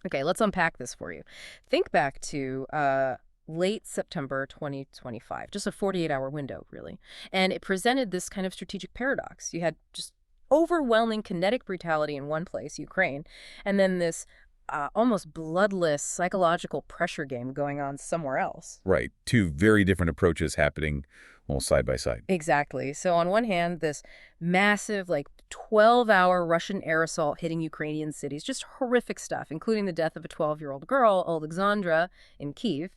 Okay, let's unpack this for you. Think back to late September 2025, just a 48-hour window, really. And it presented this kind of strategic paradox. You had just overwhelming kinetic brutality in one place, Ukraine, and then this almost bloodless psychological pressure game going on somewhere else. Right. Two very different approaches happening, well, side by side. Exactly. So on one hand, this massive, like 12-hour Russian air assault hitting Ukrainian cities, just horrific stuff, including the death of a 12-year-old girl, Alexandra, in Kyiv.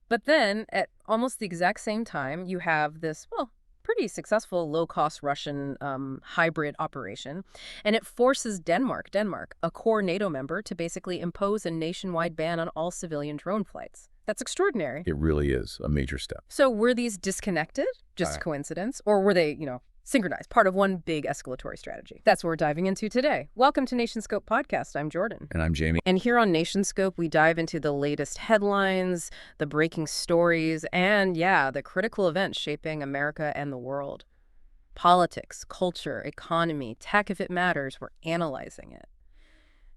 But then, at almost the exact same time, you have this, well, pretty successful low-cost Russian hybrid operation, and it forces Denmark, a core NATO member, to basically impose a nationwide ban on all civilian drone flights. That's extraordinary. It really is a major step. So were these disconnected? Just coincidence? Or were they, synchronized, part of one big escalatory strategy? That's what we're diving into today. Welcome to NationScope Podcast. I'm Jordan. And I'm Jamie. And here on NationScope, we dive into the latest headlines, the breaking stories, and, the critical events shaping America and the world. Politics, culture, economy, tech if it matters, we're analyzing it.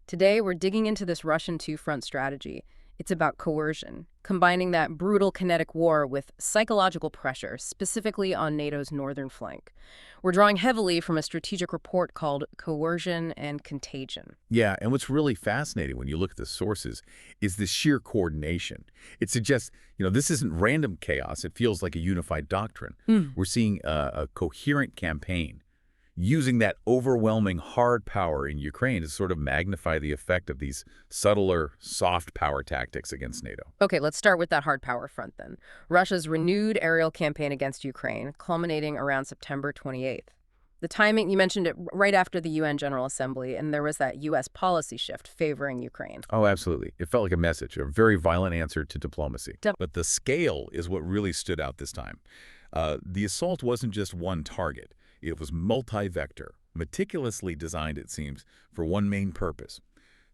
Today, we're digging into this Russian two-front strategy. It's about coercion, combining that brutal kinetic war with psychological pressure, specifically on NATO's northern flank. We're drawing heavily from a strategic report called Coercion and Contagion. Yeah, and what's really fascinating when you look at the sources is the sheer coordination. It suggests, this isn't random chaos. It feels like a unified doctrine. We're seeing a coherent campaign, using that overwhelming hard power in Ukraine to sort of magnify the effect of these subtler, soft power tactics against NATO. Okay, let's start with that hard power front then. Russia's renewed aerial campaign against Ukraine, culminating around September 28th. The timing, you mentioned it right after the UN General Assembly, and there was that U.S. policy shift favoring Ukraine. Oh, absolutely. It felt like a message, a very violent answer to diplomacy. But the scale is what really stood out this time. The assault wasn't just one target. It was multi-vector, meticulously designed, it seems, for one main purpose: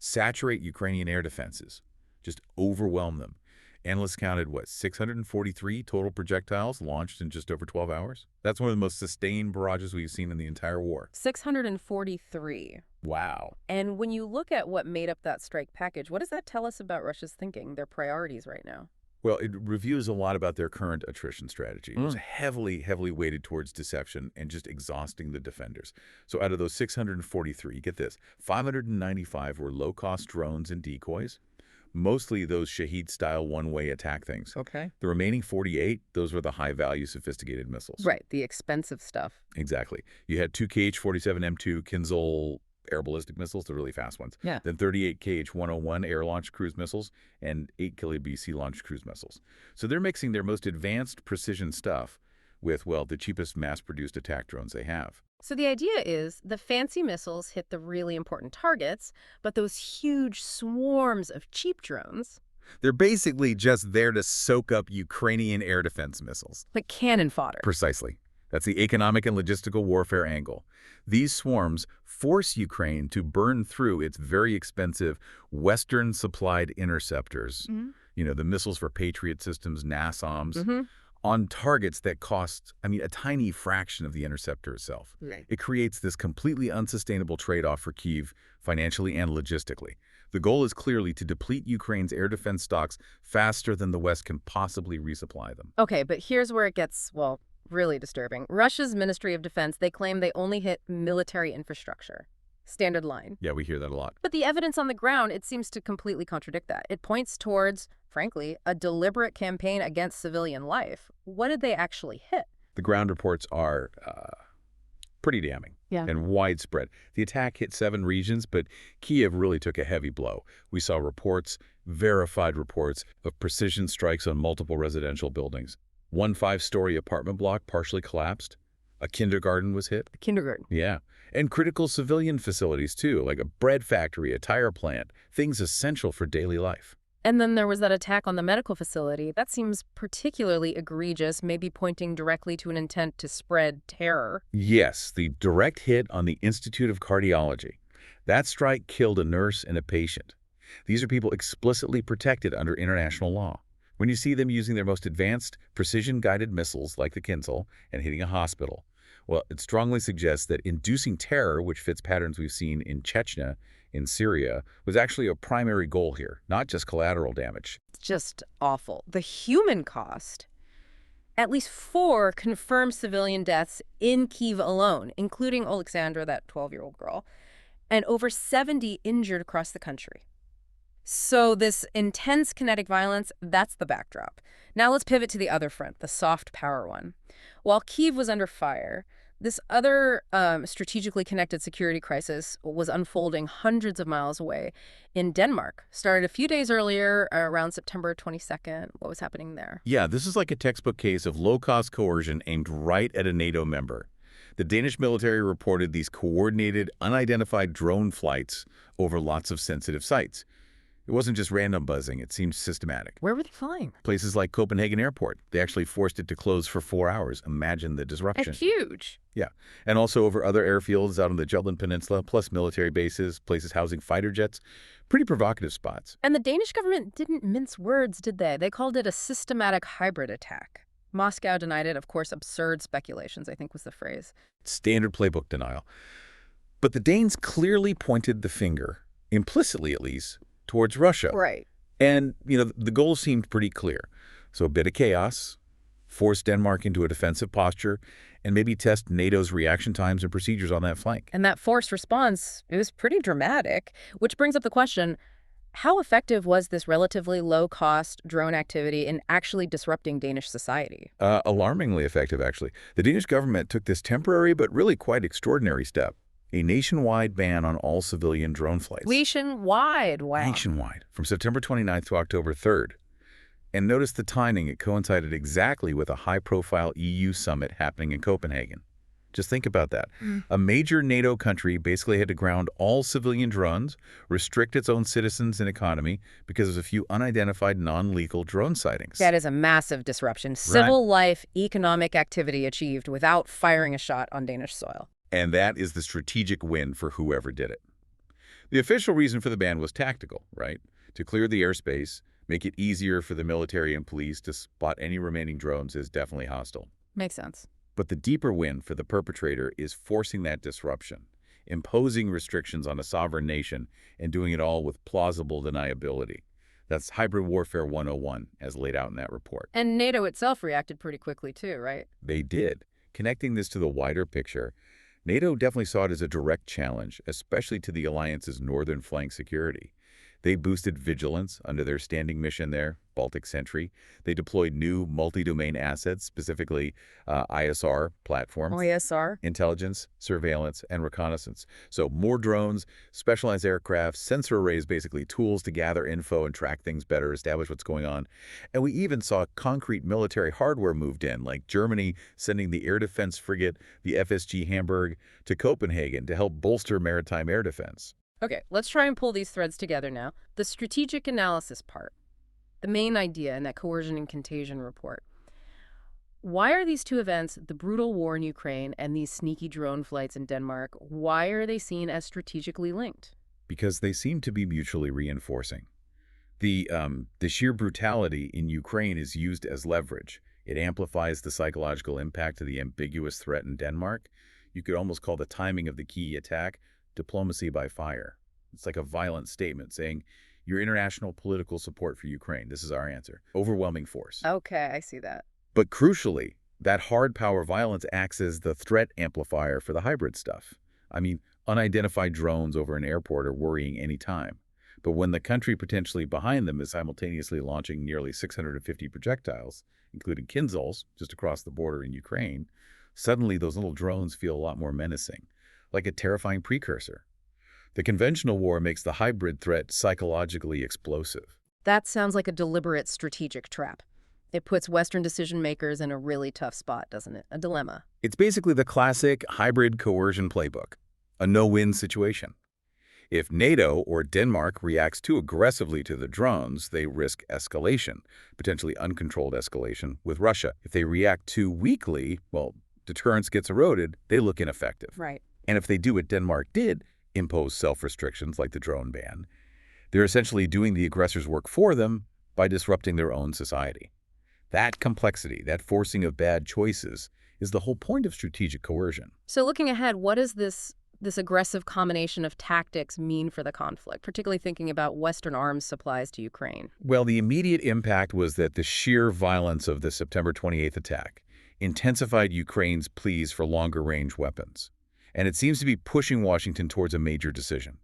saturate Ukrainian air defenses, just overwhelm them. Analysts counted, 643 total projectiles launched in just over 12 hours? That's one of the most sustained barrages we've seen in the entire war. 643. Wow. And when you look at what made up that strike package, what does that tell us about Russia's thinking, their priorities right now? Well, it reveals a lot about their current attrition strategy. It was heavily weighted towards deception and just exhausting the defenders. So out of those 643, get this, 595 were low-cost drones and decoys, mostly those Shahed-style one-way attack things. Okay. The remaining 48, those were the high-value sophisticated missiles. Right, the expensive stuff. Exactly. You had 2 KH-47M2 Kinzhal air ballistic missiles, the really fast ones. Yeah. Then 38 KH-101 air-launched cruise missiles and 8 Kalibr sea-launched cruise missiles. So they're mixing their most advanced precision stuff with, the cheapest mass-produced attack drones they have. So the idea is the fancy missiles hit the really important targets, but those huge swarms of cheap drones... They're basically just there to soak up Ukrainian air defense missiles. Like cannon fodder. Precisely. That's the economic and logistical warfare angle. These swarms force Ukraine to burn through its very expensive Western-supplied interceptors, the missiles for Patriot systems, NASAMS, on targets that cost, a tiny fraction of the interceptor itself. Right. It creates this completely unsustainable trade-off for Kyiv, financially and logistically. The goal is clearly to deplete Ukraine's air defense stocks faster than the West can possibly resupply them. Okay, but here's where it gets, really disturbing. Russia's Ministry of Defense, they claim they only hit military infrastructure. Standard line. Yeah, we hear that a lot. But the evidence on the ground, it seems to completely contradict that. It points towards, frankly, a deliberate campaign against civilian life. What did they actually hit? The ground reports are pretty damning and widespread. The attack hit 7 regions, but Kyiv really took a heavy blow. We saw reports, verified reports, of precision strikes on multiple residential buildings. One 5-story apartment block partially collapsed. A kindergarten was hit. A kindergarten. Yeah. And critical civilian facilities, too, like a bread factory, a tire plant, things essential for daily life. And then there was that attack on the medical facility. That seems particularly egregious, maybe pointing directly to an intent to spread terror. Yes, the direct hit on the Institute of Cardiology. That strike killed a nurse and a patient. These are people explicitly protected under international law. When you see them using their most advanced, precision-guided missiles like the Kinzhal and hitting a hospital, Well, it strongly suggests that inducing terror, which fits patterns we've seen in Chechnya, in Syria, was actually a primary goal here, not just collateral damage. It's just awful. The human cost. At least 4 confirmed civilian deaths in Kyiv alone, including Alexandra, that 12-year-old girl, and over 70 injured across the country. So this intense kinetic violence, that's the backdrop. Now let's pivot to the other front, the soft power one. While Kyiv was under fire, this other strategically connected security crisis was unfolding hundreds of miles away in Denmark. Started a few days earlier, around September 22nd. What was happening there? Yeah, this is like a textbook case of low-cost coercion aimed right at a NATO member. The Danish military reported these coordinated, unidentified drone flights over lots of sensitive sites. It wasn't just random buzzing, it seemed systematic. Where were they flying? Places like Copenhagen Airport. They actually forced it to close for 4 hours. Imagine the disruption. That's huge. Yeah, and also over other airfields out on the Jutland Peninsula, plus military bases, places housing fighter jets. Pretty provocative spots. And the Danish government didn't mince words, did they? They called it a systematic hybrid attack. Moscow denied it. Of course, absurd speculations, I think was the phrase. Standard playbook denial. But the Danes clearly pointed the finger, implicitly at least, towards Russia. Right. And, the goal seemed pretty clear. So a bit of chaos, force Denmark into a defensive posture, and maybe test NATO's reaction times and procedures on that flank. And that forced response, it was pretty dramatic, which brings up the question, how effective was this relatively low-cost drone activity in actually disrupting Danish society? Alarmingly effective, actually. The Danish government took this temporary but really quite extraordinary step. A nationwide ban on all civilian drone flights. Nationwide, wow. Nationwide, from September 29th to October 3rd. And notice the timing. It coincided exactly with a high-profile EU summit happening in Copenhagen. Just think about that. A major NATO country basically had to ground all civilian drones, restrict its own citizens and economy because of a few unidentified non-lethal drone sightings. That is a massive disruption. Civil life, economic activity achieved without firing a shot on Danish soil. And that is the strategic win for whoever did it. The official reason for the ban was tactical, right? To clear the airspace, make it easier for the military and police to spot any remaining drones as definitely hostile. Makes sense. But the deeper win for the perpetrator is forcing that disruption, imposing restrictions on a sovereign nation, and doing it all with plausible deniability. That's hybrid warfare 101, as laid out in that report. And NATO itself reacted pretty quickly too, right? They did. Connecting this to the wider picture, NATO definitely saw it as a direct challenge, especially to the alliance's northern flank security. They boosted vigilance under their standing mission there, Baltic Sentry. They deployed new multi-domain assets, specifically ISR platforms. ISR? Intelligence, surveillance, and reconnaissance. So more drones, specialized aircraft, sensor arrays, basically tools to gather info and track things better, establish what's going on. And we even saw concrete military hardware moved in, like Germany sending the air defense frigate, the FSG Hamburg, to Copenhagen to help bolster maritime air defense. Okay, let's try and pull these threads together now. The strategic analysis part, the main idea in that Coercion and Contagion report. Why are these two events, the brutal war in Ukraine and these sneaky drone flights in Denmark, why are they seen as strategically linked? Because they seem to be mutually reinforcing. The sheer brutality in Ukraine is used as leverage. It amplifies the psychological impact of the ambiguous threat in Denmark. You could almost call the timing of the key attack diplomacy by fire. It's like a violent statement saying, your international political support for Ukraine, this is our answer. Overwhelming force. Okay, I see that. But crucially, that hard power violence acts as the threat amplifier for the hybrid stuff. I mean, unidentified drones over an airport are worrying any time. But when the country potentially behind them is simultaneously launching nearly 650 projectiles, including Kinzhals, just across the border in Ukraine, suddenly those little drones feel a lot more menacing, like a terrifying precursor. The conventional war makes the hybrid threat psychologically explosive. That sounds like a deliberate strategic trap. It puts Western decision makers in a really tough spot, doesn't it? A dilemma. It's basically the classic hybrid coercion playbook, a no-win situation. If NATO or Denmark reacts too aggressively to the drones, they risk escalation, potentially uncontrolled escalation, with Russia. If they react too weakly, well, deterrence gets eroded, they look ineffective. Right. And if they do what Denmark did, impose self-restrictions like the drone ban, they're essentially doing the aggressor's work for them by disrupting their own society. That complexity, that forcing of bad choices, is the whole point of strategic coercion. So looking ahead, what does this aggressive combination of tactics mean for the conflict, particularly thinking about Western arms supplies to Ukraine? Well, the immediate impact was that the sheer violence of the September 28th attack intensified Ukraine's pleas for longer-range weapons. And it seems to be pushing Washington towards a major decision.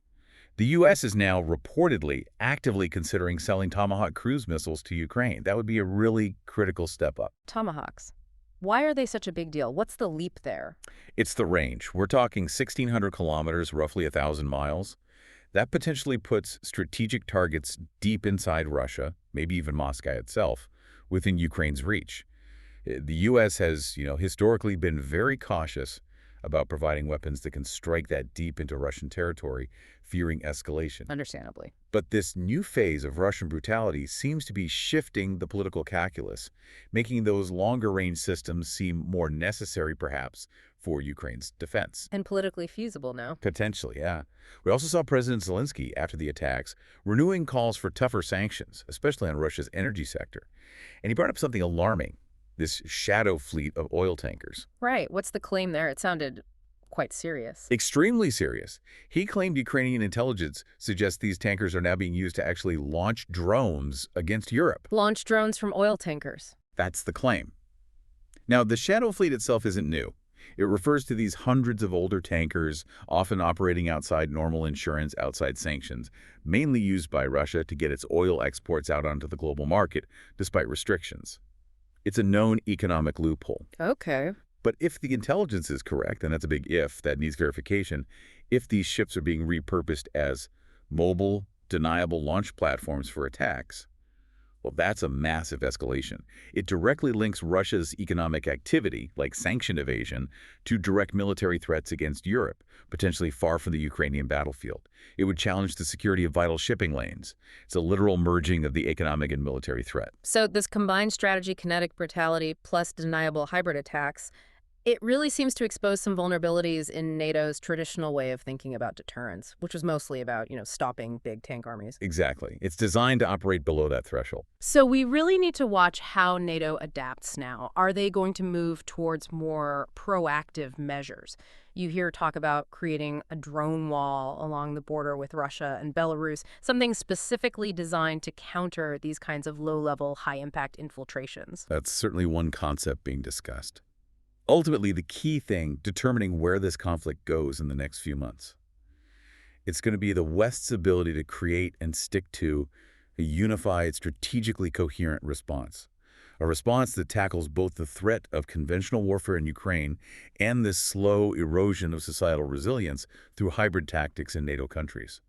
The U.S. is now reportedly actively considering selling Tomahawk cruise missiles to Ukraine. That would be a really critical step up. Tomahawks. Why are they such a big deal? What's the leap there? It's the range. We're talking 1,600 kilometers, roughly 1,000 miles. That potentially puts strategic targets deep inside Russia, maybe even Moscow itself, within Ukraine's reach. The U.S. has, historically been very cautious about providing weapons that can strike that deep into Russian territory, fearing escalation. Understandably. But this new phase of Russian brutality seems to be shifting the political calculus, making those longer-range systems seem more necessary, perhaps, for Ukraine's defense. And politically feasible now. Potentially, yeah. We also saw President Zelensky, after the attacks, renewing calls for tougher sanctions, especially on Russia's energy sector. And he brought up something alarming. This shadow fleet of oil tankers. Right. What's the claim there? It sounded quite serious. Extremely serious. He claimed Ukrainian intelligence suggests these tankers are now being used to actually launch drones against Europe. Launch drones from oil tankers. That's the claim. Now, the shadow fleet itself isn't new. It refers to these hundreds of older tankers, often operating outside normal insurance, outside sanctions, mainly used by Russia to get its oil exports out onto the global market, despite restrictions. It's a known economic loophole. Okay. But if the intelligence is correct, and that's a big if, that needs verification, if these ships are being repurposed as mobile, deniable launch platforms for attacks, well, that's a massive escalation. It directly links Russia's economic activity, like sanction evasion, to direct military threats against Europe, potentially far from the Ukrainian battlefield. It would challenge the security of vital shipping lanes. It's a literal merging of the economic and military threat. So this combined strategy, kinetic brutality, plus deniable hybrid attacks, it really seems to expose some vulnerabilities in NATO's traditional way of thinking about deterrence, which was mostly about, stopping big tank armies. Exactly. It's designed to operate below that threshold. So we really need to watch how NATO adapts now. Are they going to move towards more proactive measures? You hear talk about creating a drone wall along the border with Russia and Belarus, something specifically designed to counter these kinds of low-level, high-impact infiltrations. That's certainly one concept being discussed. Ultimately, the key thing determining where this conflict goes in the next few months, it's going to be the West's ability to create and stick to a unified, strategically coherent response. A response that tackles both the threat of conventional warfare in Ukraine and this slow erosion of societal resilience through hybrid tactics in NATO countries.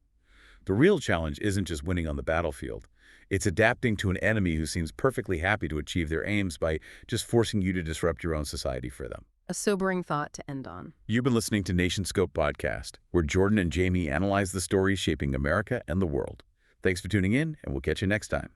The real challenge isn't just winning on the battlefield. It's adapting to an enemy who seems perfectly happy to achieve their aims by just forcing you to disrupt your own society for them. A sobering thought to end on. You've been listening to Nation Scope Podcast, where Jordan and Jamie analyze the stories shaping America and the world. Thanks for tuning in, and we'll catch you next time.